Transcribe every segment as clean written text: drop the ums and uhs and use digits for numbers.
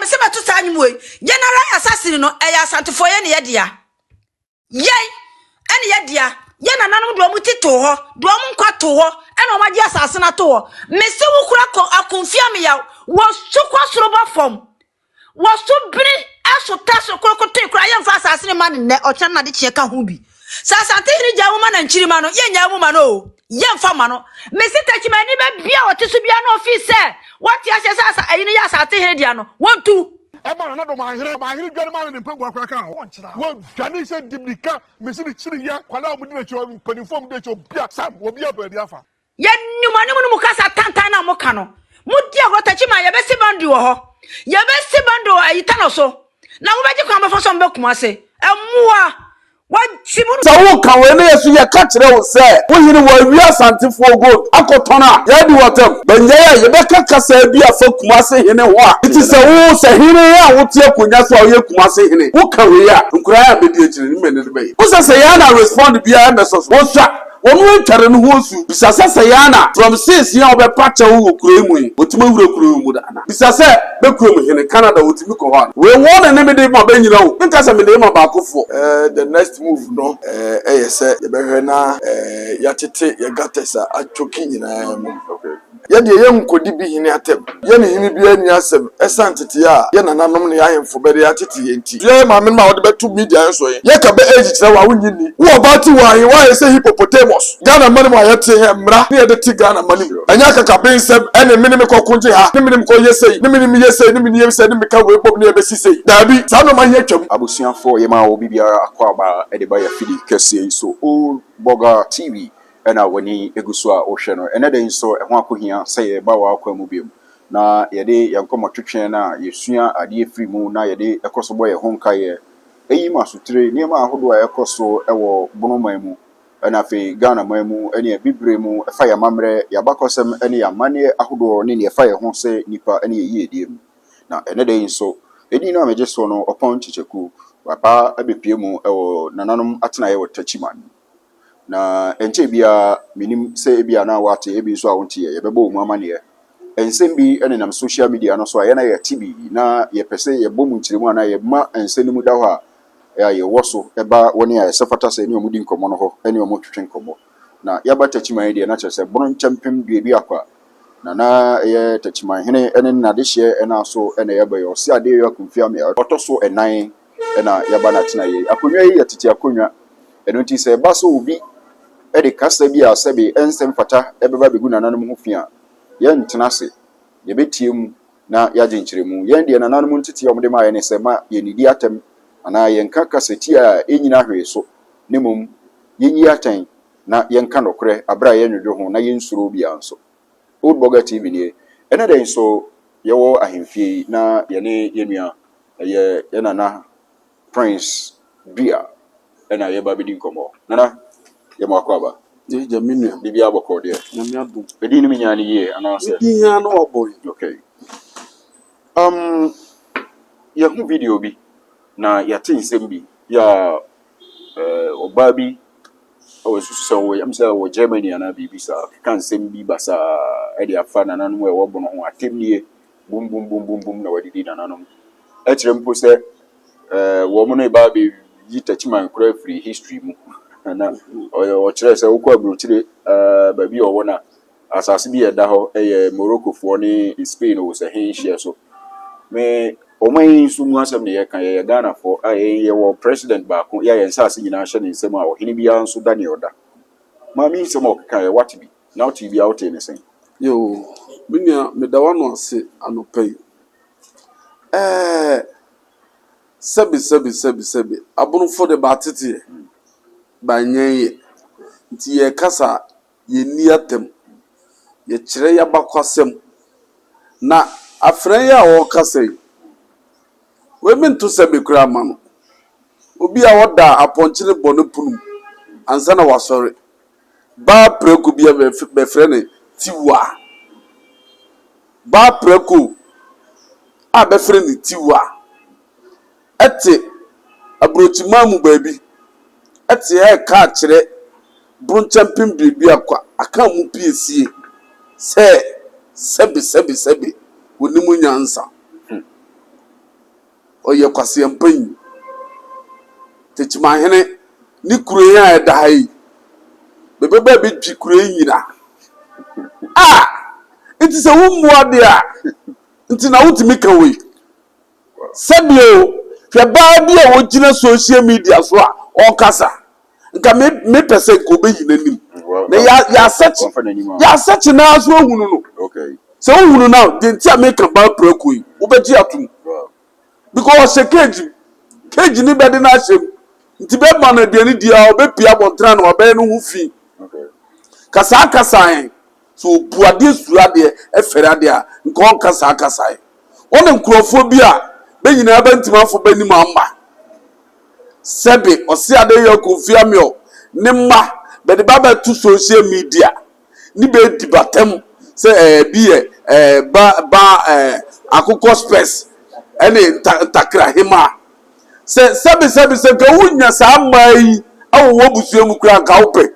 me se beto sa anwum we general assassin no e ya Asantefo ye ne ye dia yei ene ye dia ye nananom do mu tito ho do mu nkwa to ho ene o magye asase na to ho me se wo kura akonfia me ya wo sukwa soroba fom wo so biri aso taso krokote kura ye mfa asase ne ma ne o kyan na de chie ka ho bi sa Asante hiri ja wo ma na nchiri ma no ye nya wo ma no ye mfa ma no me se Techiman ni be bia o tiso bia no office what ya se sa ayi ne ya Asante hiri dia no won tu Eba na do ma hiri dwan ma ne mpagwa kwa ka ho wo dwane se dibnika me se ni chiri ya kwala mu di cho panifom de cho bia sam wo bia ba di afa ye nyuma ne mu kasa tantan na mo ka no mu di agro Techiman ye be si bandi wo ho ye be si bando ayi tano so na wo be ji kwa mafo so mbe kuma se emua what Simon so wo kan we na yesu ye ka kire wo se wo hiri wo wi Asantefo gold akotona ye di wotem benye ye be ka kasa bi afa kuma se hene ho a it is wo se hene a wo tie kunya so ye kuma se hene wo kan we ya nkura ya be di akire ni me ne be wo se ya na respond bia na so wo sha wo ntare no hosu bisasa yana from 6 year obepacha wo kuro mu yi otuma wuro kuro mu da na bisasa be kuro mu hene Canada otimi ko ho we won ne me de ma be nyina wo nka se me de ma ba kofo the next move no say ye behwe na ya tete ye gatesa atwoki nyina mu ye de ye nkodi bi hini atem ye ne hini bi ani asem esantete ya ye nananom ne yahemfo be de atete ye nti ye ma me ma wo de betu media enso ye ka be age kire wa wonyini wo ba ti wa say hippopotamus Ghana mani mo ayete he mra ne ye de ti Ghana mani anya kaka ben sem ene mini me kokunje ha ne mini ko yesei ne mini yesei ne mini yesei ne me ka we pop ne be sisei dabi sa no ma ye twam abusuafo ye ma obi biara akwaba e de ba ya fidi kese so all Boga TV ena wani egusu a ohwe no ene den so ho akohia se ye ba wa akwa mu biem na ye de yankomo twetwe na yesua ade free mu na ye de ekoso boye honka ye eyi masutire ni ma ahodo a ekoso ewo bonoman mu ena fe Ghana mamu ene bibre mu efa ya mamre ya bakosem ene ya mane ahodo ne ne efa ye ho se nipa ene ye yedie mu na ene den so edi na meje so no opon chicheku papa abepie mu ewo nananom atena ye wo Techiman na enche bia minim se ebia na wate ebi so a wonte ye bebo mu amane ensem bi ene nam social media no so a ye na ye tibi na ye pese ye bomu nchiremu ana ye ma ensenimu da ho a ya ye woso eba woni a sefata se ni omudi nkomo no ho ene omo twetwe nkomo na ya ba Techiman de na chese bono champem due bi akwa na ye Techiman hene ene na de hye ena so ene ye ba yo se ade yo akumfia me otoso enan ena ya ba na tena ye akonwa yi ya titi akonwa eno nti se ba so obi e de kasa bi a sebe ensem fata ebeba begu nananom ho fia ye ntena se ye betie mu na ya genkyeremu ye de nananom ntiti omde ma ye ne se ma ye nidi atem ana ye nka kaseti a enyina hwe so nemom yenyi atan na ye nka nokre abra ye nwedwo ho na ye nsuro bia nso Old Boga TV ni ene den so ye wo ahemfie na ye ne ye nua ye nana Prince Bia ena ye ba bedi nkomo nana ye mo akwaba ye jaminu bibia boko de na mi adu edi ni nya ni ye ana se di nya no oboy okay ye hu video bi na ya tinsem bi ya oba bi o susu wo yam se wo Germany ana bibisa kan sem bi basa e de afa nananom e wo bono ho atemnie bum bum bum bum bum na wadidi nananom e kire mpo se wo mo no ba be yi Techiman kura free history mu na o kire se wo kwa brochire ba bi o wona asase bi eda ho e Morocco fo ni Spain o se hin share so me o mai su mu asem ne ye kan ye Ghana fo ye wo president ba ko ya ye nsase nyina hye ne nsem a o hini bia nso Daniel oda ma mi nsem o kan ye what bi na o ti bia o te ne sen yo minia me da wano ase anopai sebi abunu fo de batete ba nyen nti ye kasa ye ni atem ye kire ya bakwasem na afran ya wo kasa we mintu sebi kura ma no obi a woda aponchire bonu punu ansa na wasori ba preku bia be frene tiwa ba preku a be frene tiwa ete abrochima mu baabi ete e ka kire brunchampim bibi akwa aka mu piesie se sebi wonimu nyansa ɔyɛ kwase mpanyin Techiman hene ni kure ya da hai bebeba bi dwi kure nyina nti sɛ wo mmua de a nti na wotimi ka wei sɛbio hwɛ baa bi a wogyina social media so a ɔkasa nka me pese ko be yinanim na ya search na so ohunu no Okay. so ohunu now the ntia make ba prako yi wo be gi atum because se cage ni be de na hyem nti be ma na de ni dia o be pia bontra na obe no hu fi Okay. kasa en so buade suade e fere ade a nka on kasa en on nkrofo bi a be nyina ba ntimafo ba nim amba sebe osiade ya konfia meo ne ma be de baba to social media ni be dibatem se bi akukọ space ene takra hima se sebe ka wunya sa mai awo busuo mu kura nka ope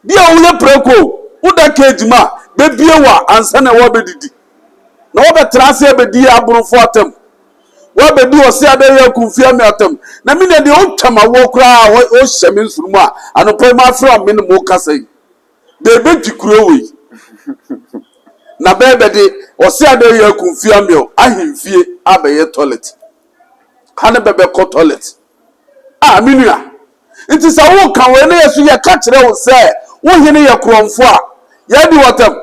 bia wo le preko wo da kejima be biewa ansa na wo be didi na wo be trase be di aburufo atem wa be di osi ade ya kunfia me atem na mi na de o twama wo kura o hyeme nsurumu a anopo ma fra me no mo kasai be be dikuro we na be de osi ade ya kunfia me ahemfie abaye toilet hane bebe ko toilet minua nti sa wo kan we na yesu ye ka kire wo se wo hene ye kromfo a ye di watam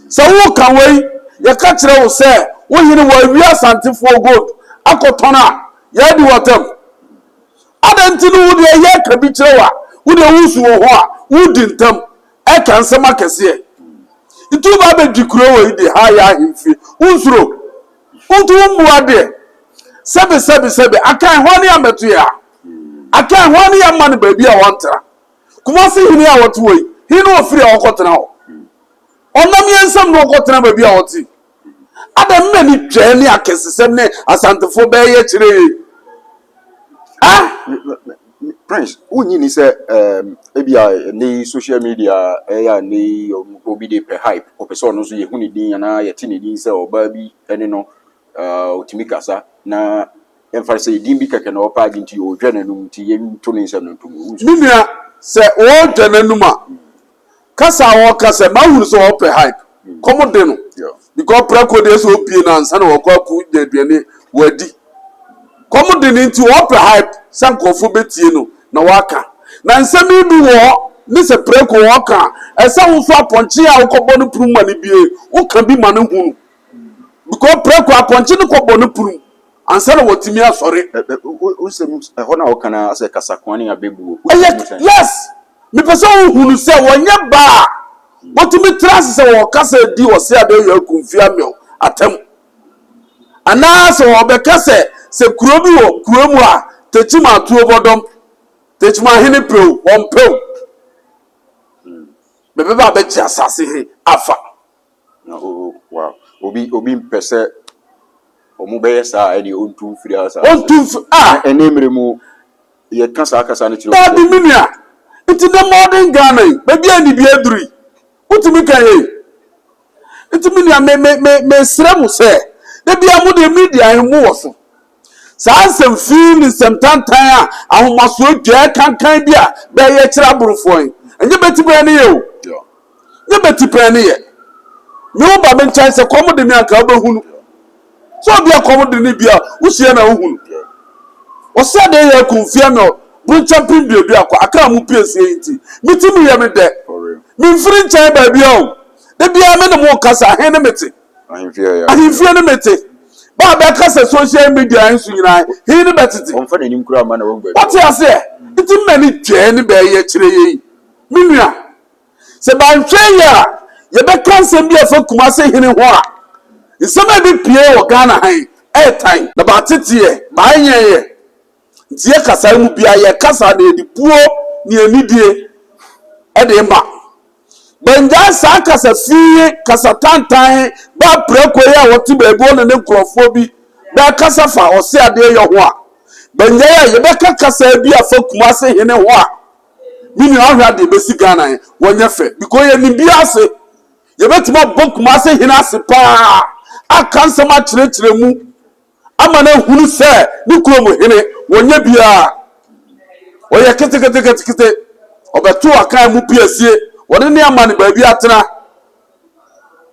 sa wo kan we ye ka kire wo se wo hene wo wi Asantefo gold akotona ye di watam adanti no wo de ye ka bi kire wa wo de wusu wo ho a wo di ntam e kan sema kese itu ba be dikuro wo ide ha ya himfi unsuro untu muade sebe akan ho ne ametu ya akan ho ne yamma ne baabi a wontra kuma se hini a wotu wei hini ofiri a wokotena ho onam yensam no wokotena baabi a woti adam me ni twa ne akesesem ne Asantefo be ye kire Prince, unyi ni se ebia ni social media ya ni obi de pe hype o pe so no so ye huni din na ye ti ni din se oba bi ene no otimi kasa na emphasize din bi keke na opa ginti o dwananum ti ye to ni nsem no ntum minua se o dwananum a kasa wo kasa ma huru so o pe hype komo de no because prako de so pie na ansa na wo kwa ku de aduane wadi komo de ni nti wo pe hype sankofo betie no na waka na nsemi bi wo ni se preko waka esa wo so aponche a ukobo no prum mani bie wo ka bi mane hunu because preko aponche no kobo no prum ansa na wotimi asore o se ho na o kana ase kasa kwani abebu yes me pese wo hunu se wonye ba wotimi trust se wo kasa di wo se ade ya kunfia me atem ana se wo be kasa se kuro bi wo kuro mu a Techiman tuo bodom Techiman hene pro wompeo bebe ba be chia asase he afa wow obi mpese omu be yesa ene ontu firi asa enemre mu ye kasa ne chiro ba di minua iti the modern Ghana bebi ani bi aduri utimi kan he iti minua me sremu se de bia mu de media he mu wo so sansem feel sem tantan a ahomaso dwa kankan bi a be ye kira burufo enye beti pe ne ye o nye beti pe ne ye me wo ba me chan se komo de mi aka ba hunu so bia komo de ne bia wo sie na wo hunu o se de ye kunfia no bu champion bi akwa aka mu pese enti mitimi ye me de mi firi chan ba bia o de bia me ne mo kasa he ne mete ahimfia ne mete ba be kasa social media nsu nyina he ne betete on fa nanim kura ma na wo gba what you say iti mani twa ne be ye kire ye minua se ba nhwe ya ye be kanse bi afa kuma se hene ho a nsema bi pie wo Ghana han time na ba tete ye ba nye ye tie kasa mu bia ye kasa na edi puo ni enidie e de ma benja sa kasa fie kasa tantan ba preko ya woti beebo ne nkrofo bi ba kasa fa ose ade ye ho a benja ya ye be kasa bi afa kuma se hene ho a mini ahwa de besi Ghana wonya fe because ye ni bi ase ye betima bokuma se hene ase pa aka nsama kire mu ama na hunu sɛ ne kurom hene wɔnyɛ bia wɔyɛ kete ɔbɛto akan mu piesie wɔne ne ama ne baabi atena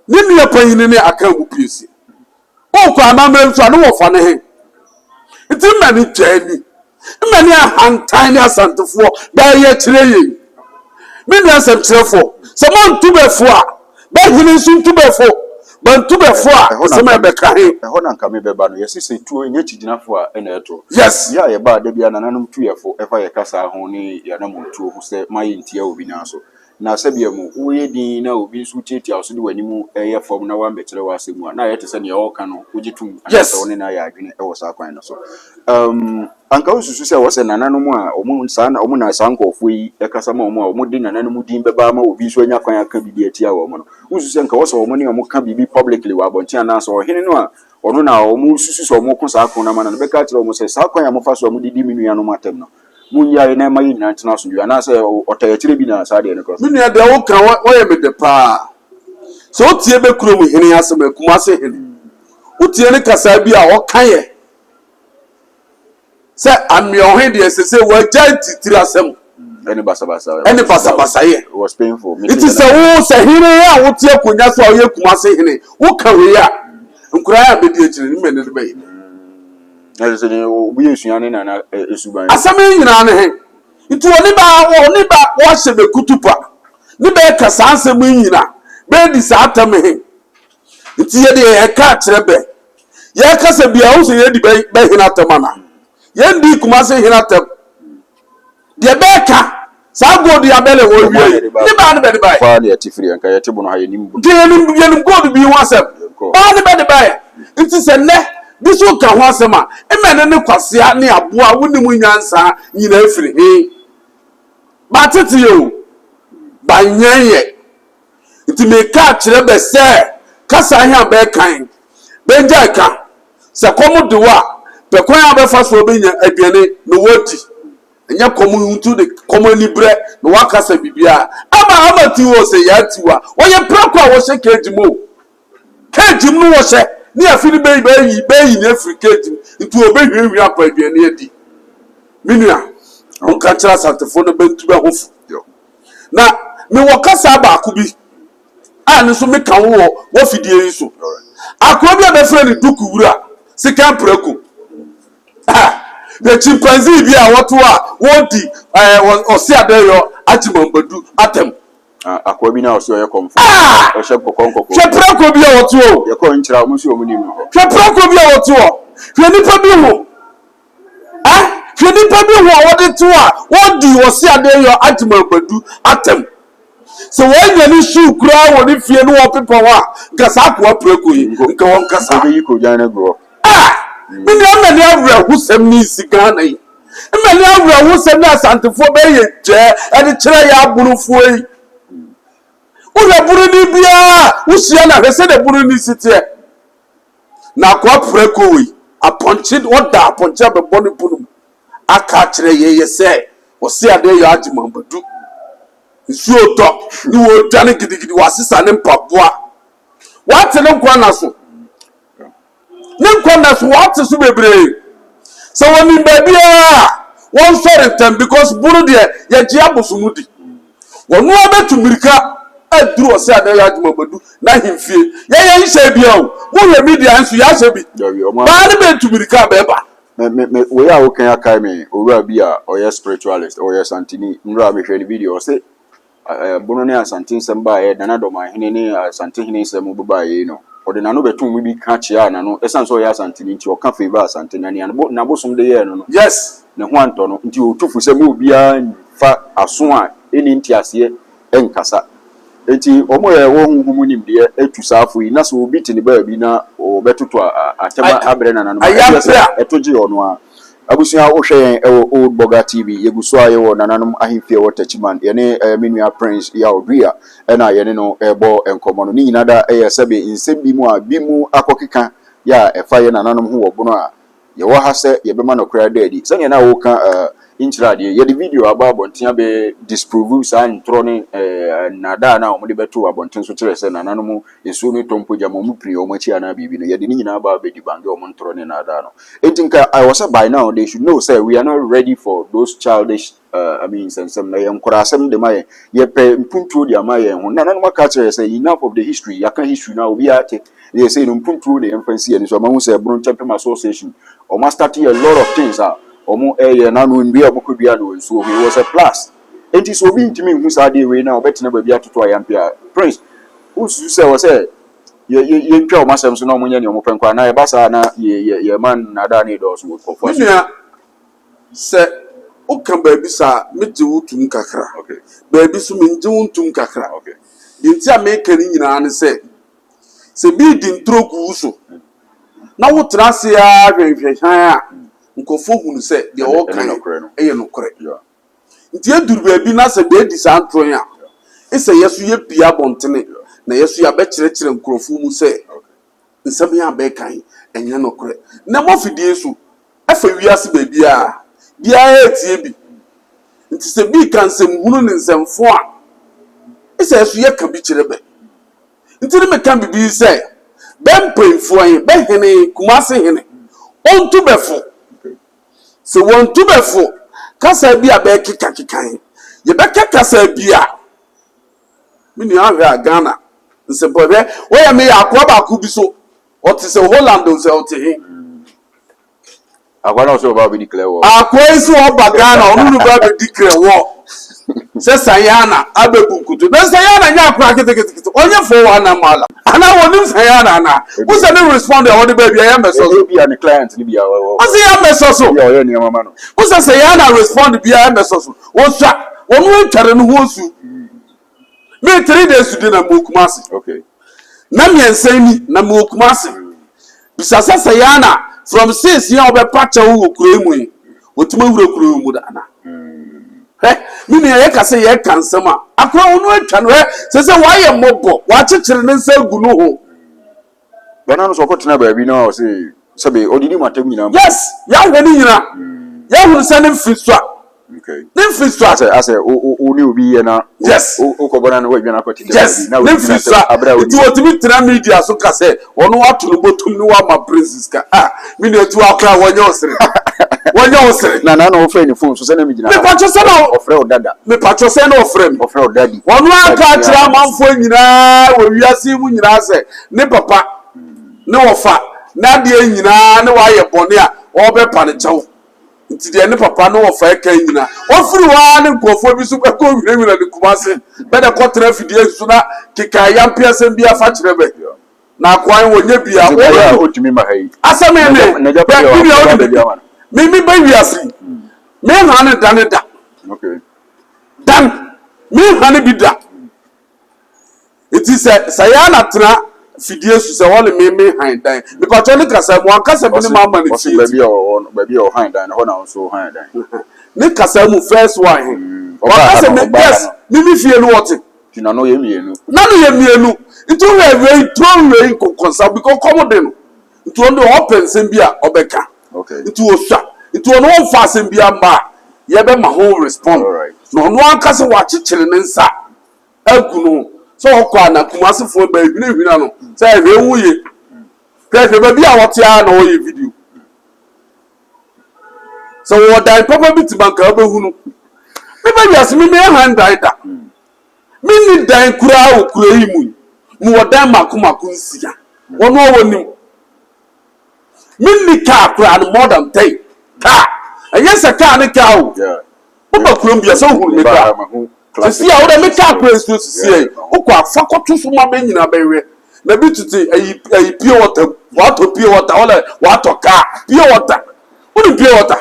ne nua panyin ne akan mu piesie ɔkɔ anammerɛ nso ano wɔfa ne he nti mmani gyani mmani ahantan ne asantefoɔ bɛyɛ kyerɛ yɛn me nua asɛmkyerɛfoɔ sɛ monto bɛfo a bɛhene nso nto bɛfo bantu bɛfo a sɛ ma bɛka he ɛhɔ na nka me bɛba no yɛsesɛ tuo nyɛ kyigyinafo a ɛna ɛto yes yɛ a yɛbaa da bia nananom tuyɛfo ɛfa yɛ kasa ho ne yɛnam tuo ho sɛ ma yɛntia obi naa so na sɛbia mu woyɛ din na obi nso tietia so de w'anim ɛyɛ fam na wambɛkyerɛ w'asɛm mu a na yɛte sɛ nea ɔka no wogye tom yes wo ne na yɛ adwene ɛwɔ saa kwan no so anka wosusu sɛ wɔsɛ nananom a ɔmo na saa nkɔɔfoɔ yi ɛkasa ma ɔmo a ɔmo de nananom din bɛbaa ma obi nso anya kwan aka biribi atia wɔ mo no wosusu sɛ nka wɔsɛ ɔmo ne ɔmo ka biribi publicly wɔ abɔnten anaasɛ ɔhene no a ɔno na ɔmo susu sɛ ɔmo ko saa ko na ma no bɛka kyerɛ ɔmo sɛ saa kwan a mofa so ɔmo de di me nuanom atam no munya na ma yi nyina tena so dua na sɛ ɔtayɛkyerɛ bi na saa deɛ no kɔ me nua deɛ woka wɔyɛ me de paa sɛ wotie bɛkuro mu hene asɛm akuma se hene wotie ne kasa bi a ɔka yɛ sɛ ameɔhe deɛ sɛ sɛ wɔagya titiri asɛm ɛne basabasa yɛ was painful nti sɛ wo sɛ hene a wotie akonnwa so a ɔyɛ kuma se hene woka wei a nkura a bɛdi akyire ne mɛne de bɛyɛ ɛsɛ ne obi esua ne nana esuban asɛm yi nyinaa ne he nti wɔne ba wɔhyɛ bɛkutu pa ne bɛka saa asɛm yi nyina bɛdi saa atam he nti yɛde yɛka akyerɛ bɛ yɛka sɛ bia wo sɛ yɛdi bɛhene atam ana yɛndi kuma se hene atam deɛ bɛka saa gold abɛlɛ wɔ wie ne ba ne bɛde bae fa ne yɛtifiri anka yɛte bono ha yɛnim nti yɛnim gold bi ho asɛm ba ne bɛde bae nti sɛ nnɛ bi so ka ho asɛm a ɛmɛ ne kwasea ne aboa wonim nyansa nyina afiri he ba tete yo ba nyɛnyɛ nti meka kyerɛ bɛ sɛ kasa he a bɛkan bɛngya ka sɛ kɔm de wa pɛkwan a bɛfa so bɛnya aduane na wɔdi ɛnyɛ kɔm ntu de kɔm ani brɛ na wakasa bibia ama ti wo sɛ yɛati wa wɔyɛ prako a wɔhyɛ kagyi mu kagyi mu no wɔhyɛ ne afiri bɛyi ne afiri kagyi nti obɛhwiehwie apa aduane adi menua ɔnka kyerɛ asantefo no bɛntu bɛho na mewɔ kasa baako bi a ne nso meka wo wɔ fidie yi so akoro bi a bɛfrɛ ne duku wura sika prako the chimpanzee bi a wɔto a wɔdi ɔse adɛyɔ agyimambadu atam akwa bi na ɔso yɛ kɔmfo ɔhyɛ nkɔkɔ hwɛ prako bi a wɔto o yɛkɔ nkyerɛ ɔmo nso ɔmo nim hɔ hwɛ prako bi a wɔto o hwɛ nipa bi ho hwɛ nipa bi ho a wɔde to a wɔdi ɔse adɛyɔ agyimambadu atam sɛ wɔanya ne shoe koraa wɔ ne fie no wɔpepa hɔ a nka saa akoa prako yi nka wɔn kasa yi ko gyan go me ne amane awura husɛm ne isi Ghana yi amane awura husɛm ne asantefoɔ bɛyɛ gyɛ ɛde kyerɛ yɛ abonofoɔ yi wona buru ni biara wohyia na hwɛ sɛ de buru ni siteɛ na akoa prako yi apɔnkye wɔda apɔnkye abɛbɔ ne bunu aka kyerɛ yɛyɛ sɛ ɔse ade yɛ agyemambadu nsuo tɔ ne wɔdwane gidigidi wɔasesa ne mpaboa wɔate ne nkwa na so ne nkwa na so wɔate so bebree sɛ wɔnim baabi a wɔn sɔre ntam because buru deɛ yɛgye abosomu di wɔn abɛtu mirika aduru ɔsɛ adan yɛ agyemambadu na ahemfie yɛyɛ nhyɛ bia o wohwɛ media nso yɛahyɛ bi baa ne bɛtu mirika bɛɛba wei a wokan akae me owura bi a ɔyɛ spiritualist ɔyɛ santini nwura mehwɛ ne video ɔsɛ bono ne asante nsɛm baeɛ nana dɔmahene ne asante hene nsɛm babaeɛ no ɔde nano bɛtum mu bi ka kyea nano ɛsan sɛ ɔyɛ asante nti ɔka fei ba asante na nea nabosom de yɛɛ no yes ne ho antɔ no nti ɔtufu sɛ mu obiara fa aso a ɛni ntiaseɛ ɛnkasa enti ɔmo yɛ wɔ honhom nimdeɛ atu saafo yi na sɛ obi te ne baabi na ɔbɛtoto atɛma abrɛ nananom ɛto gye ɔno a abusua wohwɛ yɛn ɛwɔ old boga tv yɛgu so a yɛwɔ nananom ahemfie wɔ Techiman yɛne menua prince ya odua ɛna yɛne no ɛbɔ nkɔmmɔ no ne nyina da ɛyɛ sɛbe nsɛm bi mu a bi mu akɔkeka yɛ a ɛfa yɛ nananom ho wɔ bono a yɛwɔ ha sɛ yɛbɛma no koraa da adi sɛnea na woka intrade ye the video about bontia be disprove sa ntrone nada na omo de beto abonten so kire se nanano mu enso no tompo jama mu pri omo chi ana bibi no ye de ni nyina ba be di bange omo ntrone nada no etinka I was by now they should know say we are not ready for those childish I mean some na yem kurasem de maye ye pe mpuntuo de amaye ho nanano maka kire say enough of the history yaka history na obi ate they say no mpuntuo de emfancy and so ma hu say bron champion association or master a lot of things omo na no ndua bokudua no so he was a plus it is obi ntimi hu sa dey we na obetina ba bia toto ayampia prince usu say was say ye ntwa o masem so na omo nya ne omo penkwa na ye basa na ye man na da ne do so for for se o kan ba bi sa meje wutum kakra okay ba bi so menje wutum kakra okay dinti America ni nyina ne se bi di ntroku so na wo trase ya hwehwehwan a nkofo hunu se de o kan eye no kore nti eduru ba bi na se be di santron a ese yeso ye bia bontene na yeso ya be kire nkofo mu se nsem ya be kan enye no kore na mo fidie so afa wiase ba bia etie bi nti se bi kan sem hunu ne nsemfo a ese yeso ye ka bi kire be nti ne me kan bibi se bempenfo yin be hene kumase hene ontu befo se wontu befo kasa bi abe kikakikan ye be kasa bi a mini ahwe a Ghana nsempo be wo ya me akwa ba ku bi so o ti se Holland o se o ti he akwa na so ba be declare war akwa isi o ba Ghana onu ba be declare war se sayana abebukutu na sayana nya akwa kitikiti onye fo wa na mala ana wonim sayana na who say no respond e wodi baby ya meso so bi an client ni bia o say ya meso so ya oye ni mama no who say sayana respond bia ya meso so wo swa wonu ntware no ho su me 3 days di na mokumase okay na me ensani na mokumase bisa sayana from 6 ya obepacha wo kuro emu yi otuma wuro kuro emu da na mini ye ka se ye kansama akwa wonu atwa no se wa ye mobo wa chechire ne nsa gu no ho bana no so ko tena ba bi no o se sabe odidi matem nyina yes ya hwe ni nyina ya hwe se ne mfiswa okay ne mfiswa ase o ni obi ye na yes o ko bana no wa dwana ko tena yes ne mfiswa ti otimi tena media so ka se onu wato no botum ni wa ma princess ka mini etu akra wonye osire wonye osire na no ofre ni phone so se na mi gina me pacho se no ofre o dada me pacho se no ofre mi ofre o daddy onu aka tira manfo nyina wo wiase mu nyina se ne papa ne wofa na de nyina ne wa ye bone a obepa ne chawo nti de ne papa ne wofa kan nyina ofiri wa ne nkofo bi so be ko hwirewira ne kumase be de ko tra fidie su na kika yampia sem bia fa kire be na kwan wonye bia o timi ma hai asame ne mi ba wiase me hane da okay dan me hane bi da it is sayana tra fidie su se wole me han dan me pato ne kasa mo kasa bi ne mama ne ti ba bi o han dan ho na so han dan ne kasa mu first one o kasa me yes mi fie no wote tina no ye mienu na no ye mienu itu we konsa bi ko komode no itu ndo open sem bia obeka okay itu osua itu ono fa sem bia ma ye be ma ho respond no no ankase wa chichire ne nsa agunu so okwa na kumasefo ba hwina no say hwe wuye hwe ba bia wote a na wo ye video so wo dai papa bit banka ba hunu me ba yas me hand da me ni dan kura o kura yi mu wo dan makomako nsia wono wonim me ni ka kura no more than 10 ka ayesa ka ne ka o ba Colombia so hunu me ka sisi a wo da me ka kura so sisi e o kwa fa koto so ma be nyina be we na bi tuti ayi pure water wato pure water wala wato ka pure water woni pure water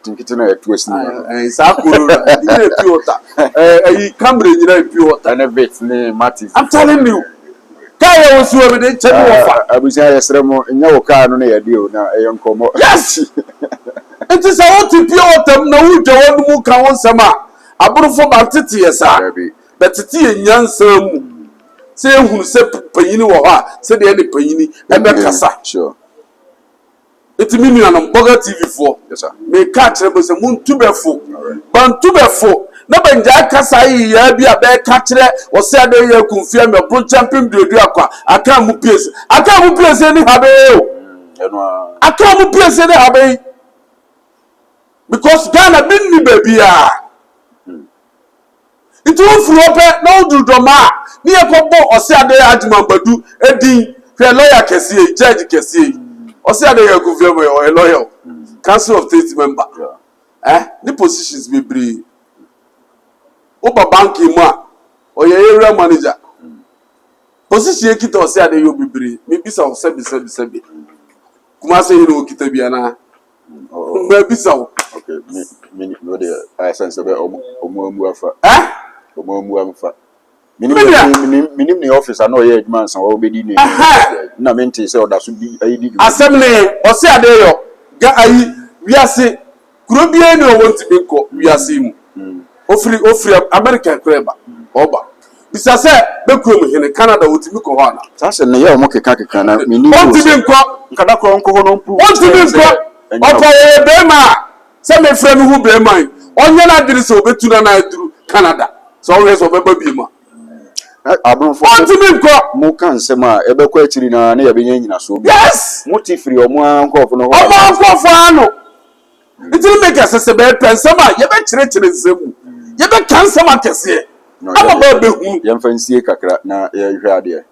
nkiti na etwesi ni sa koro ni pure water ayi camera nyina pure water na vet ni matis I'm telling you kaya wosu obi de chemi wofa abusia yesremo nya wo ka no na yade o na eyonkomo yes it is a what pure water na wujo wonu mu ka won sama aburufo ba tete yesa but tete enyansa mu se ehunu se panyini wo ha se de ne panyini ebe kasa sure It's me and Boga TV4. Yes, sir. Me catch them as a moon to be full. But to be full. No, when Jack Kasai, be a bear catcher, or said you confirm your pro champion, do aqua. I can't move place. I can't move place any habe. I can't move place any habe. Because Ghana been me baby. It won't flow no do drama. Near Combo or say a day Adman Badu, Eddie, a lawyer can see, judge can see. Or say a day a confirm or a lawyer. Council of State member. The positions be brave. Oba banki ma or your area manager. Position kita or say a day you be brave. Maybe some sebi. Kumase you know kitabiana. Maybe so. Okay, me no dey I sense be omo afa. Omo afa. Minim the office I know here man san we be ni. Na mente say oda so di ayi di. Assembly or say a day yo. Ga ayi we are say kuro bia ni o want be ko we are see mu. Ofri America kreba oba. Bisa say be kuro mu hene Canada wotimi ko ho ana. Sa se ne ye o mo keka na minim. Wotimi nko nkada kro nko ho no mpu. Wotimi nko opa ye be ma say me frame hu be man. Onye na diri se obetu na aduru Canada. So always obeba bi ma. Abronfo mo kan sema ebekọ akiri na na yebenya nyina so bi. Yes. Mo ti free omo ankofo no ho. Omo ankofo ano. Itiri make asese be pensama yebe kire nsemu. Yebe kansama kese. Ama ba be hu. Yemfa nsie kakra na ye hwe ade.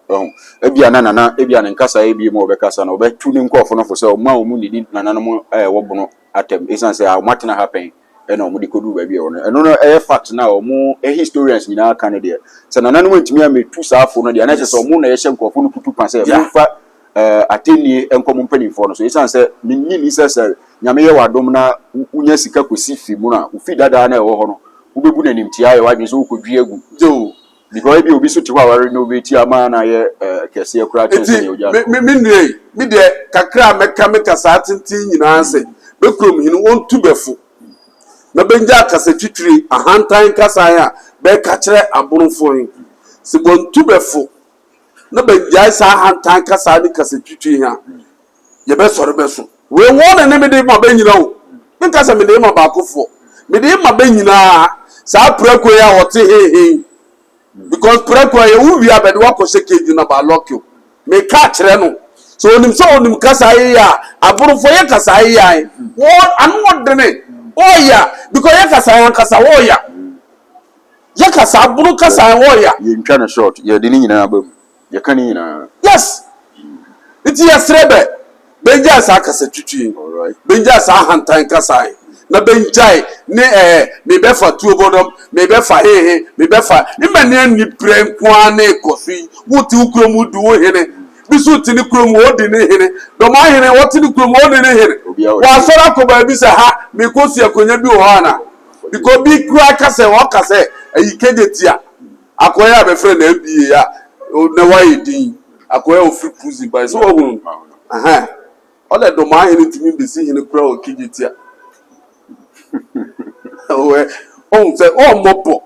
Ebia na ebia ne nkasa ebia mo obekasa na obetu ne nkofo no fo se omo a omu nidi na no wo bono atem. Isan se a matena happen. Eno mo dikodu ba bia ono eno no fact na omo historians nyina aka ne de se na nanu ntimi a metu saafo no de na se omo na ye hye nkofo no kutu pa se mo fa ateni enkomo mpanimfo no so isan se minni se nyame ye wadom na unya sika kosi fi mu na ufi dada na e wo ho no ubebu na nimtia ye wadwe so ukodwi agu jo because bi obi so ti wa ware no be ti ama na ye kese akura tense ne oja mi de kakra meka sa tintin nyina se be krom hinu won tu befo na benja kasa twitwiri ahantan kasa ya be ka kire aborofo yin se bon tu befo na benja sa ahantan kasa ni kasa twitwiri ha ye be soro be so we won ne me de ma be nyina o me kasa me de ma ba kofo me de ma be nyina sa preko ya wote he because preko ya wu wi abede wa ko sheke na ba lock you me ka kire no so onim kasa ya aborofo ye kasa ya won anu wodene oh yeah, because kasa oh yeah. Kasa buru kasa oh yeah. You trying to short. You didn't nyina abam. You can nyina. Yes. It's yesterday. Benja sa kasa twitwi. All right. Benja sa hantan kasa. Na benjai ne me be fa tu obodom, me be fa me be fa. Imane ni prenkwa na kofi. Wuti ukromu du wo hene. Bisu tini kromu odi ne hene. Do ma hene woti ni kromu odi ne hene. Wa sora ko ba bi se ha me kosi akonya bi wo ana. Because bi kura kase wo kase ayi kejetia. Akoya be friend na MBA ya. Na why din. Akoya o free cruising by so wo aha. Ole do ma hene timi be si hene kura o kejetia. Owe on se o mopo.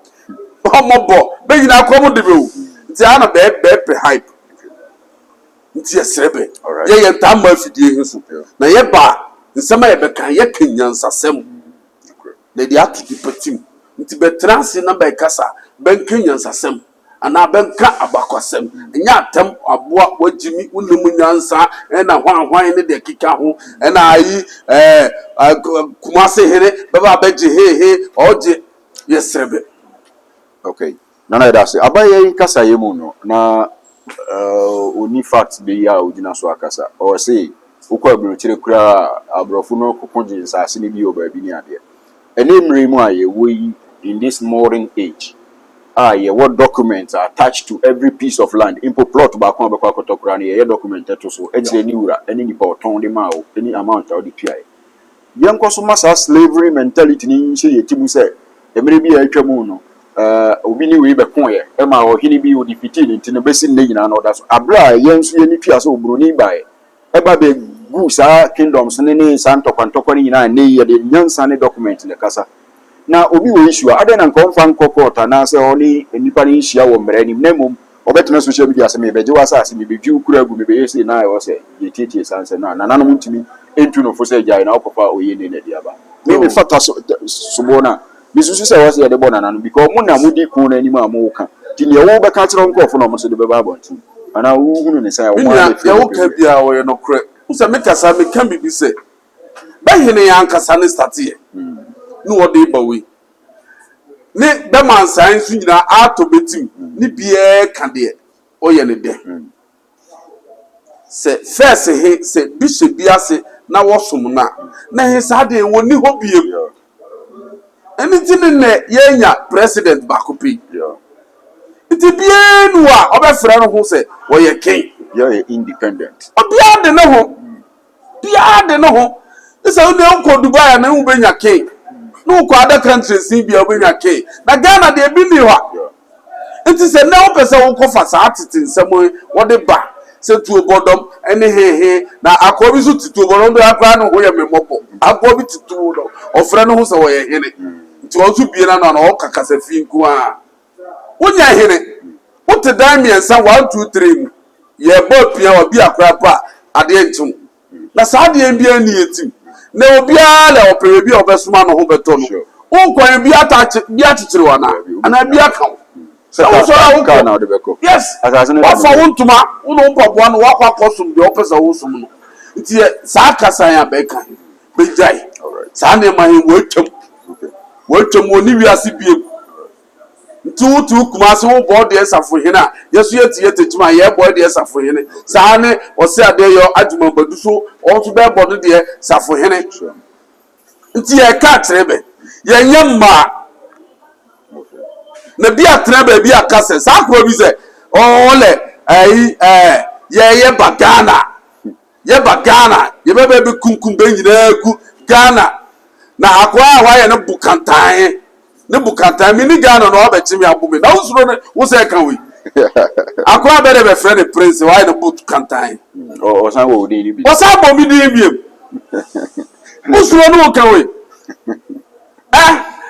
O mopo. Be yina komo de be o. Ti ana be hype. Nti yesrebe ye yenta ma fidie hiso na ye ba nsema ye beka ye kenyansasem na dia atu patim nti betranse na be kasa ben kenyansasem ana benka abakwasem nya atem aboa wagimi unum nyansa na hwan ne de kika ho na ayi kumase here baba beje he oje yesrebe. Okay, nana da se abaye kasa ye mu no na oni fact be ya ojina so akasa or say ukwa biro kire kura abrofo no kokonje nsase ne bi oba bi ni ade enemre mu aye we in this modern age ye what documents are attached to every piece of land impo plot ba kon abekwa kotokura ne ye document to so ejire ni wura eni nipa oton de ma o any amount o de piae yenkoso masa slavery mentality ni nche yetimu se emre bi ya atwamu no obi ni we be kon ye e ma o hini bi o di fiti nti no besi ne nyina no da so abra yensu ye ni tua so obroni bae e ba be gu sa kingdoms ne santo kwantokwa ni nyina ne ye de nyansa ne document ne kasa na obi wo issue ade na nkonfa nkokota na se oni enipa ni hia wo mra ni nemom obetena social media se me beje wasa se me bedwi ukura gu me be yesi na yo se yetietie sanse na nanom ntimi into no for say jai na okofa oye ne na dia ba me fata so bona misusu say was the bona na because mo na mo di ku na ni ma mo ka ti ne wo be ka kire nkofo na mo so de be ba bonti ana wo hunu ne say wo ma ya wo ka bia wo ye no kre usa me kasa me kan bibi say ba hene ya nkasa ne start ye no wo de ba we ne be man science nyina ato betim ni bia ka de o ye ne de se first he se bishop biase na wo som na he sa de woni ho biem anything ne yenya president bakopi iti bia nu a obefra no ho se wo ye king you independent obia de no ho isa wo ne ko Dubai na wo benya king no ko other countries si bia wo benya king na Ghana de bi ni ho iti se na wo pese wo ko fa sa atete nsem wo de ba se tuo bodom ene he na akobi so tuo bodom do akra no ho ye memopo akobi tuo do ofre no ho se wo ye hene nti wo so bie na no o kakasa fi nku a wonya hene wote dan miensa 1 2 3 mu ye bo pia obi akra pa ade ntim na sa ade bia ni etim na obi a le opere bi obesuma no ho beto no unkwan bi atache bi achichire wana ana bi aka so ka na de beko yes wafa wontuma wono mpaboa no wakwa kosum de opesa wosum no nti sa kasa ya beka bejai sa ne ma he wotwam woni wiase bie nti kuma se wo board de safo hena yeso yetie Techiman ye board de safo hene sa ne o se ade yo adwuma badu so o to be board de safo hene nti ye ka trebe ye nyamma na bi atra ba bi akase sa ko bi se ole ye bagana ye bebe bi kunkum be nyina ku Ghana na akwa ahwa ye ne bukantan mi ni Ghana no obechimi abumi na usuro ne wo se kan we akwa be de be friend prince why the bukantan o san wo di bi o sa bo mi di biem usuro no kan we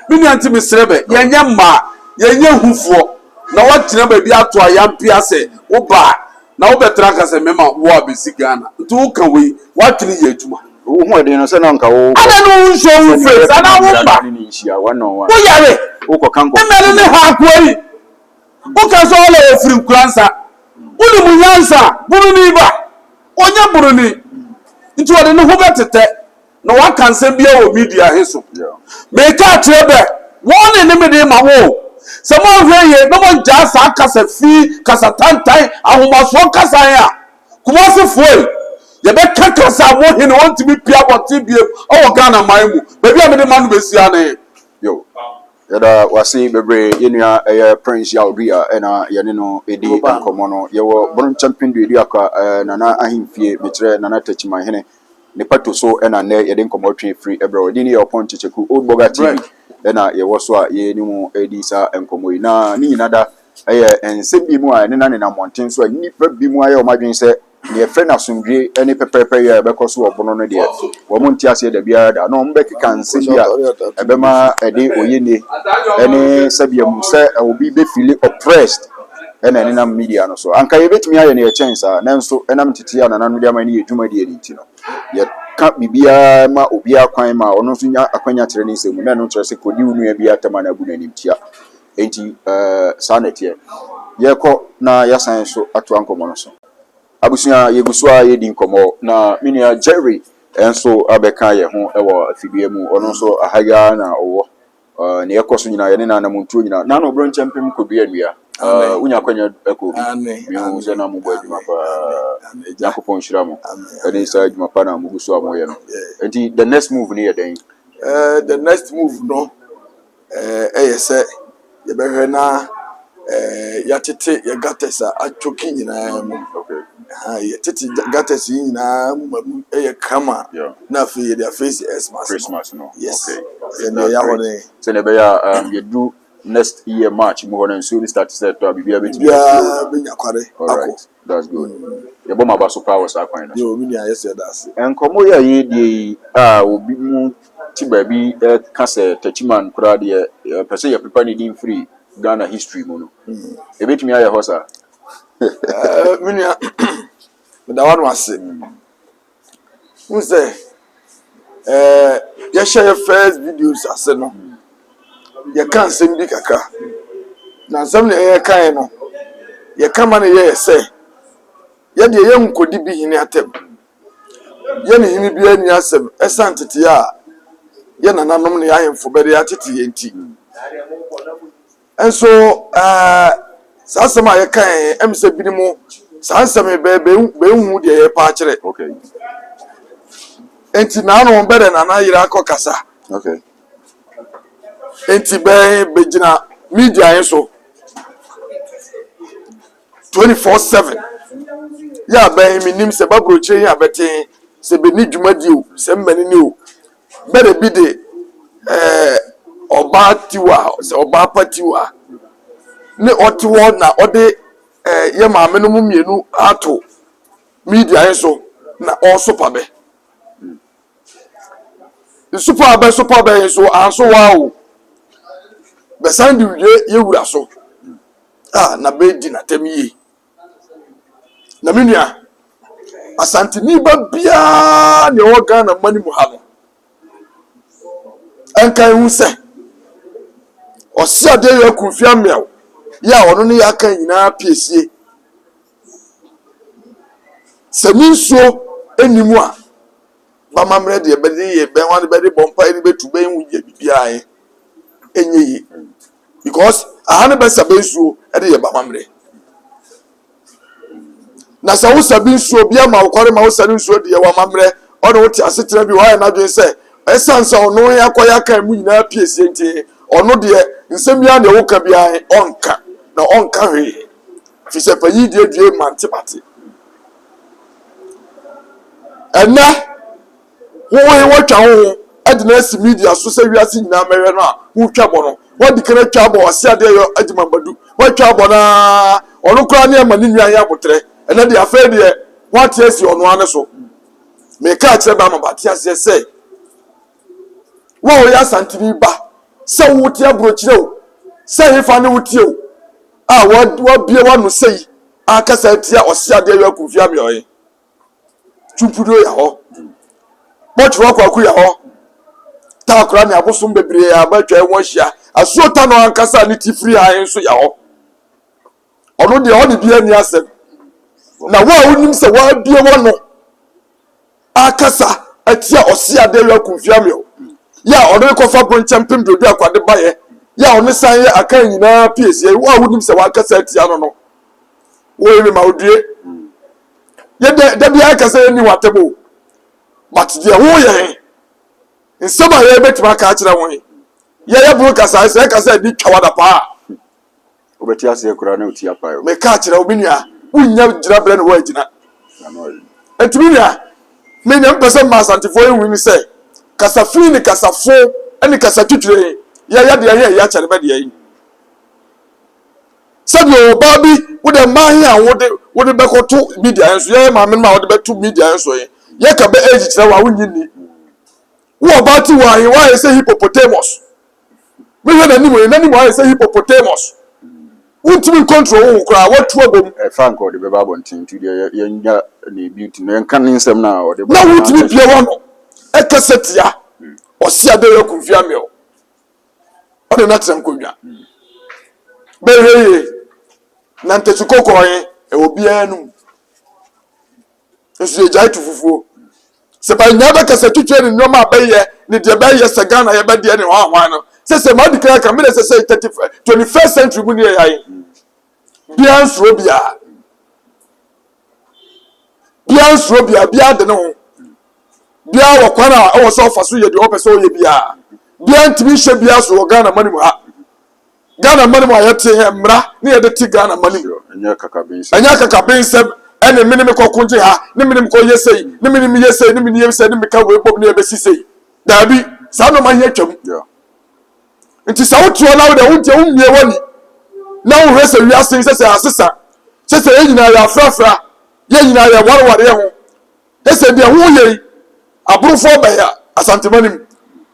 mi ni anti mi srebe ye nya ma ye nya hufuo na wa tena ba bi ato ayampia se wo ba na wo betra ka se mema wo abesi Ghana nti wo kan we wa twini ye adwuma wo ho de no se na nka wo ana no nso wo face ana wo ba wo yare wo ko kan ko emere ne ha akwori wo ka so ole ofiri nkuransa wo ni munyansa buru ni ba onya buru ni nti wo de no ho betete na wa kan se bia wo media heso me ka trebe wo ne me de ma wo se mo hwe ye no mo ja sa kasa fi kasa tantan ahomaso kasa ya kuma se foi ye be kakasa mo hene want me pia boti biem o Ghana man mu be bia me de manu be sia ne yo yada wasi bebre yenua prince ya odua na yene no edi enkomo no ye wo bon champion du aka nana ahimfie metre nana Techiman hene ne pato so na ne yede enkomo twe free ebro odi ne opon checheku old boga tv na ye wo so a ye ni mu edi sa enkomo yi na ni nyinada ensem bi mu a ne na monten so a nipa bi mu a ye o madwen se ne friend asundwe ene pepepe ya be koso obono no de wo mu ntiase da bia da no mbe keka nsem bia ebema ede oyene ene sabiam se obi be feel oppressed ene ne na media no so anka ye betimi aye ne ye chance a nanso enam tete ya nanu de amani ye dwuma de enti no ye ka bibia ma obi akwan ma ono so nya akwanya kire ne nsem na no kire se kodi unu bia tamana bu nanim tia enti sanete ye ko na ya san so ato ankomo no so abusia yegusua yedi nkomo na minia Jerry enso abeka ye ho ewo afibie mu ono so ahaga na owo ne yekoso nyina ye ne na namuntu nyina na no bro champem kodua nua unya kwanya ekobi mi se na mu bo adwuma pa yakopon hira mo ene sa adwuma pa na mu gusu amoye no enti the next move ne ye den the next move no yese ye behwe na yatete ye gatesa atwoki nyina mu ye tete gatesa nyina mu ye kama na fe ye their face Christmas no yes okay and ya wone se ne be ya you do next year March mo hono so start set to bibia beti benya kware ako that's good ye bo ma ba so power sa kwan no yo mi ya yes that's enkomo ya ye die obi mu ti ba bi ka se Techiman kura de pese ye prepare ni din free Ghana history mo no e betimi aye hosa mi ya da one was say ya share first videos ase no ya kan sem bi kakra na nsɛm na ya kan no ya kama na ya sɛ ya de ya nkodi bi hini atem ya ne hini bi ani asɛm ɛsantete a ya nananom ne ya hemfo bɛde atete ya nti enso saa asɛm a ya kan em sɛ bi mu saa asɛm be hu de ya pa kyerɛ Okay. enti na no bɛde nana yira akɔ kasa Okay. enti be gina media yin so 24/7 ya be minim se babroche ya beten se be ni dwumadi o se mmani ni o be de bi de oba tiwa se oba patiwa ne otiwo na ode ye maame no mu mienu ato media yin so na o super be super be yin so anso wa o be sandi ye wura so na be di na temi na menua asante ni ba bia ne wo Ghana mani mu ha no enkan hu se osiade ya kunfia mew ya ono ne ya kan nyina piesie seminso enimu a ba mamre de be de ye be wan be de bompa ni betu be hu ye bibia an enye yi because ahane be sabensuo e de ye ba mamre na sa wo sabi nsuo bia ma wo kore ma wo sabi nsuo de wa mamre ono wo ti asetena bi wa na dwen se esansa ono ya koya kan mu nyina piesie nti ono de nsem ya de wo ka bia onka na onka hwe fi se payi de due mantebate ena wo twa ho adina si media so se wiase nyina mehwe no a wo twa bo no wo di kana twa bo ose ade yo adima badu wo twa bo na ono kra ne ma ni nwan ya botre ena de afa de what yes ono ane so me ka kire ba ma batia se wo ya santini ba se wo tie abro kire o se hefa ne wo tie o wo bie wa no sei aka sa tie ose ade yo akufia me oye tupudo ya ho botro kwaku ya ho ta akra ne abosom bebre ya batwa won hia asuota no ankasa ne tifiri han so ya ho ono de oni bia ni asem na wa unim se wa bie wono akasa atia ose ade yo akufia me o ya ono ko fa bon champem dodo akwade baye ya ono san ye aka nyina piesie wa unim se wa akasa atia no no wo emi ma odue ye de bia akasa ni watebo but de ho ye nsema ye betima ka akira won ye buru kasa se kasa di twawada pa Obeti ase kura na uti apa yo. me ka akira obinua unya gira bre no wa agina entibinua me nya mpese ma santifo ye wini se kasa fini ni kasa fo ani kasa twitwire ye de ye ya kyere be de yi sabi o babi wo de man ya wo de bekoto media enso ye ma me ma wo de betu media enso ye ka be age kyere wa wunyi ni wo ba ti wa yin wa say hippopotamus me hwe na ni mo say hippopotamus ultimate control wo kra what to abom Frank o de be babon tin tu de ye nya na beauty no kan nsem na o de na ultimate bia wo no e kasetia o sia de yo kunfia me o de na tren kodwa be hwe na ntetukoko yin e obi anu esu ejai tu fufuo se ba nya be kasa twitwe ni nyoma abaye ni de baye se Ghana ye be de ni hwan no se ma di kra ka me se 21st century mu ni yayi bia nsuro bia de no bia wo kwana o so fa so ye de o pese o ye bia ntimi hye bia so Ghana mani mu ha Ghana mani mu ayete he mra ne ye de ti Ghana mani anya kaka bin se ene minimi ko kunje ha ne minimi ko yesei ne minimi yesei ne minimi yesei ne meka we pop ne ye besisei dabi sa no ma ye twam nti sa wo tuo na wo de wonte wonwie woni na wo hwese wiase se asesa se ye nyina ya frafra ye nyina ya warware ye ho ese de ho ye aburufo ba ya asantimanim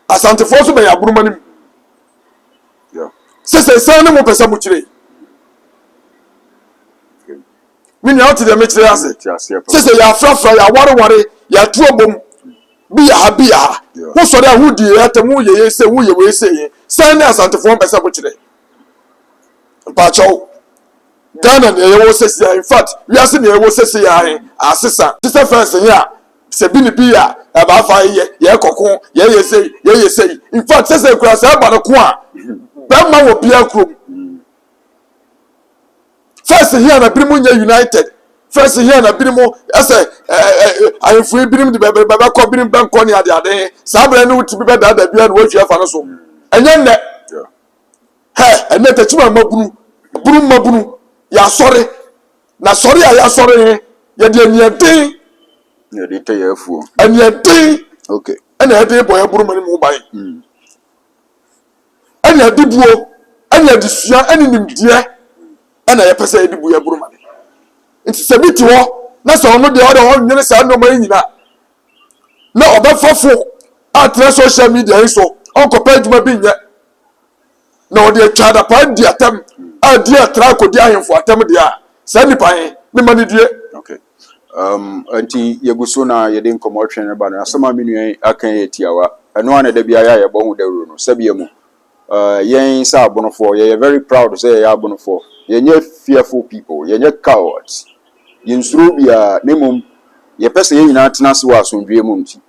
asantefo so ba ya aburumanim se sa ne mo pesa mu kire mini out de me kire ase se ya frafra ya warware ya tuo bom bi ya who saw that who did at a movie, ye say, who you will say, send us at the form by Saturday. Pacho Ghana, the says, in fact, we are seeing the says, our sister first, yeah, Sabini Bia, about 5 years, yeah, cocoon, yeah, you say, in fact, says a class about a qua. That man will be a group. First, here, and a Brimunia United. First, here, and a Brimu, as I am free Brim, the Baba Cobbin Bank on the other day. Sabra knew to be better than the what you have also. And then, hey, and then Techiman Mabunu, Brum Mabunu, ya sorry. Na sorry, I sorry, ya dear near day. Yeah, they tell you fool. And your day, Okay. and a day boy, a woman mobile. And your dubuo, and your disya, and in dear, and I ever say, Dubuya Burman. It's a bit war, that's all the other one, yes, I know my in that. No, about 4 social media, so Uncle Page may be yet. No, dear child, upon the attempt, a dear track or dear for attempt, dear. Send the pie, the money, dear. Okay. Anti yeguso na yede nkomo twene ba na asema menua akan yetiawa eno ana da bia ya yebo hu dawru no sabia mu yen sa abonofo ye very proud say ya abonofo yenye fearful people yenye cowards yensuro bia nemum ye pese ye nyina tena se wa asomdwe mu nti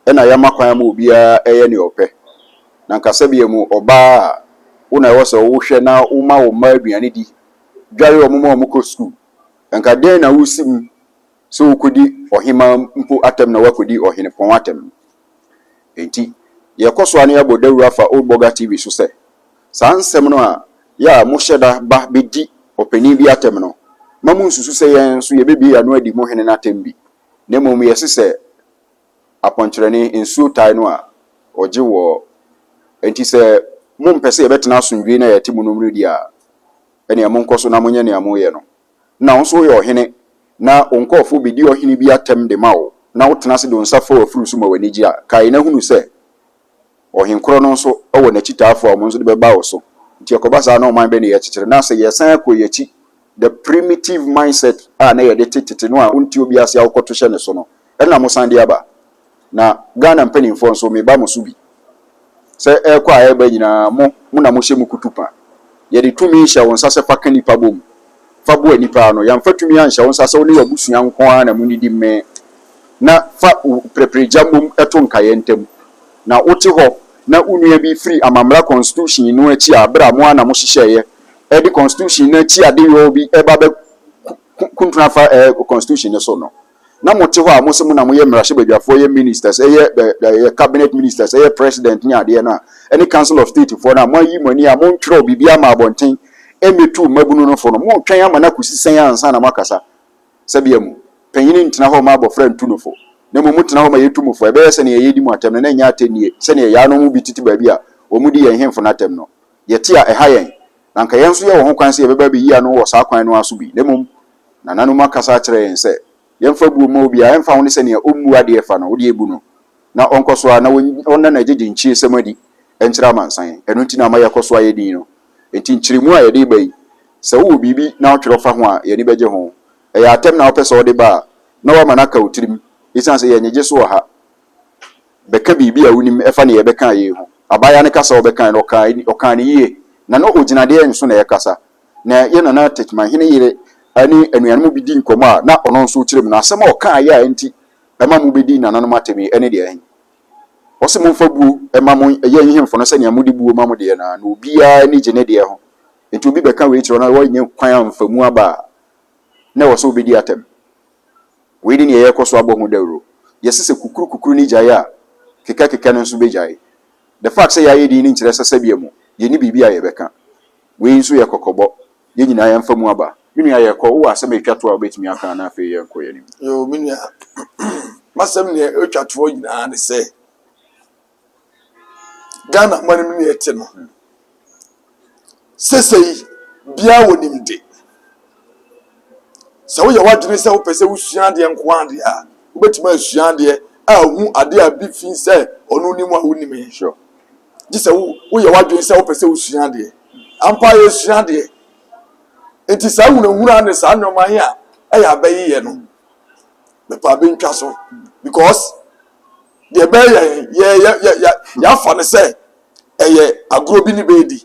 ena ya makwan ma obia eye ne ope na nka sabia mu oba una wo se wo hwe na uma wo ma aduane di dware omuma omuko school nka den na wusim so kudi ohima mpo atem na wakudi ohine pon atem enti ye koso ane abodawru afa old boga tv so se sansem no a ya mo hyeda ba bedi opani bi atem no mamu susu se yen so ye bebi ya no adi mo hene na atem bi na mom ye se aponkyerene insu tai no a oje wo enti se mo mpese ye betena asundwe na yati mu nomru di a ene mo nkoso na monye ne amoye no na onso ye ohene na onkofo bedi ohini bi atem de mawo na wotena se do nsafo afuru so ma wanigi a kai na hunu se ohinkro no nso owo na chitaafo mo nso de beba wo so nti ekobasa na oman be ne ye kikire na se ye san akoyechi the primitive mindset na ye de titete no a unti obi ase akoto hye ne so no na mo san de aba na Ghana mpanimfo nso me ba mo so bi se ekwa eba nyina mo na mo hye mu kutupa ye de tumi hye won sase fa kanipa bom fa bo anipa no yamfa tumi anhye won sase woni wabusua nko na mo nidi me na fa preprejambum eto nkaye ntem na wote ho na unua bi free amamra constitution no achi abra mo na mo hyehye e di constitution na achi ade yo bi eba be kuntuna fa constitution so no na mote ho a mo se mo na mo ye mrahye badwafo ye ministers ye cabinet ministers ye president nya ade na any council of state for na mo yi mani a mo ntwero bibia ma abonten emetu mabunu no fo no mo twen ama na kusisen ansa na makasa sabia mu panyini ntina ho ma abofra ntunofo na mo mutena ho ma yetumufo ebe yese ne yedi mu atem na nya atenie se ne ya no mu bititi ba bia omudi ye hemfo na atem no yeti a ehayen na nka yenso ye wo ho kwan se ye beba bi yi ano wo sa kwan no aso bi na mum na nanu makasa kire yen se yemfa bu mo bia yemfa ho ne se ne ommu ade fa no wo de ebu no na onkoso a na wonna na jeje nchie semadi enkyira mansan eno nti na ma yekoso a yedi no enti nkyirimu a yedi bai se wo bibi na otwero fa ho a ye ni beje ho e ya atem na opese wo de ba na wa manaka utirim isan se ye nyeje so ha beka bibi a wonim efa ne ye beka ye ho abaya ne kasa wo beka no okan ne ye na no oginade enso na ye kasa na ye na Techiman hene yire ani anuan mu bidi nkomo a na ono nso kirem na asem okan ye a enti ema mu bidi na nanom atemi ene de en wose mu fabu ema mu ye nhemfo no se ne amudi buo ma mu de na obia ni gene de ho enti obi beka we kiro na wo nye kwan amfamu aba na wo so obidi atem we di ne ye koso abohu dawro yesese kukuru ni jaya keka no nso bejaye the fact say yaye di ni nkire sasabia mu ye ni bibia ye beka we nso ye kokobo ye nyina ye mfamu aba minu ya ye ko wo asem etwato a obetimi aka na afi ye nko ye nim Yo, minu masem ne etwato nyina ne se Ghana mani minu ete no sesei bia wonimde se wo ye wadwene se wo pese wo sua de nko ade a obetima asua de a hu ade a bi fin se onu ni mu a wonime sure ji se wo ye wadwene se wo pese wo sua de ampa ye sua de enti sa huna ne sa nyoma he a e ya bayi ye no me pa be ntwa so because de be ya fa ne say eye agro bi ni be di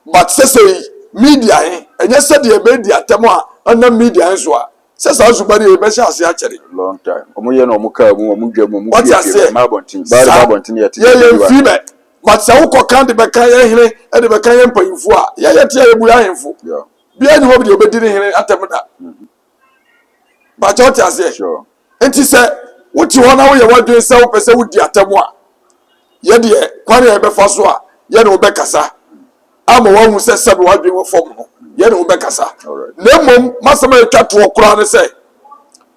but say media enye say de be di atemo a na media nso a say sa zuba de be sha ase a kere long time omo ye na omo ka mu omo dwa mu what you say ma bontin ba bontin ye te ye fi be but say wo kan de be kan ye hene e de be kan ye mpanyimfo a ye te ye bu ya henfo bia ni wo bi de obedi ne hene atem da but what you say sure enti say wuti ho na wo ye wadwen say wo pese wo di atemo a ye de kware e be fa so a ye ne wo be kasa ama wo hu say sabe wadwen wo fom no ye ne wo be kasa na mom masama etwa to okura ne say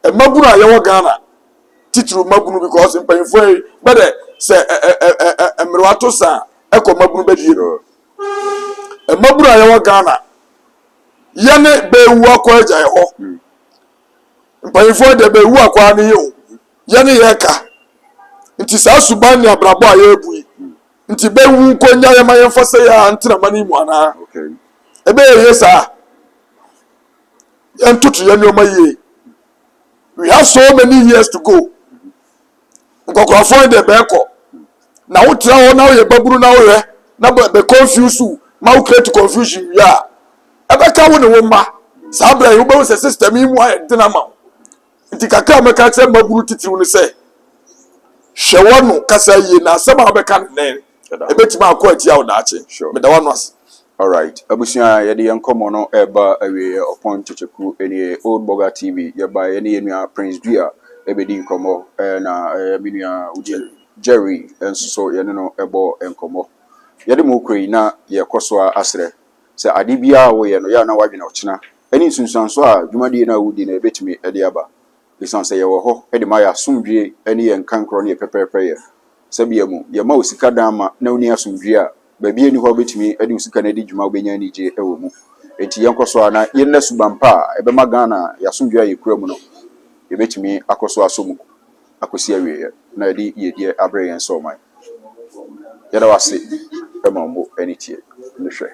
e mabunu a ye wo Ghana titru mabunu because mpanyimfo be de say emrewato sa e ko mabunu be die e mabunu a ye wo Ghana ye ne be wu akwa agya ye ho mpanyimfo de be wu akwa ne ye o ye ne ye ka nti sa suban ne abrabo a ye ebu nti be wu konya ye ma ye mfa say ya ntina mani mu ana okay ebe ye sa entutu ye nyoma ye we have so many years to go nkokrafo de be ko na wo tra ho na wo ye baburu na wo ye na be confuse you ma wo create confusion ya ebe ka wo ne wo ma sa bra wo be system yi mu a dina ma nti kakra me ka se baburu titiru ne se hwe wono kasa yi na asema obeka ne ebetima akọ ati a wo da ache me da wono as all right abusia ye de yenkomo no eba awie upon checheku eni old boga tv ye ba ye ne yenua prince dua ebedi nkomo na minua Jerry enso so ye no ebo enkomo ye de mo krai na ye koso asre se ade bia wo ye no ya na wadwena ochina eni sunsanso a dwumade na wudi na ebetimi ede aba bisan se ye wo ho ede ma ya sumdwe eni ye nkankro ne ye pepepe ye sabia mu ye ma osika dama na oni asumdwe a baby eni ho betimi ede usika na di dwuma obenya ni je ewo mu enti yenkoso ana ye na subampa ebe magana ya sumdwe ye kura mu no ye betimi akoso asomu akosi awie na ede ye die abre yen so man ye da wase e ma mbo eni tie ne hwe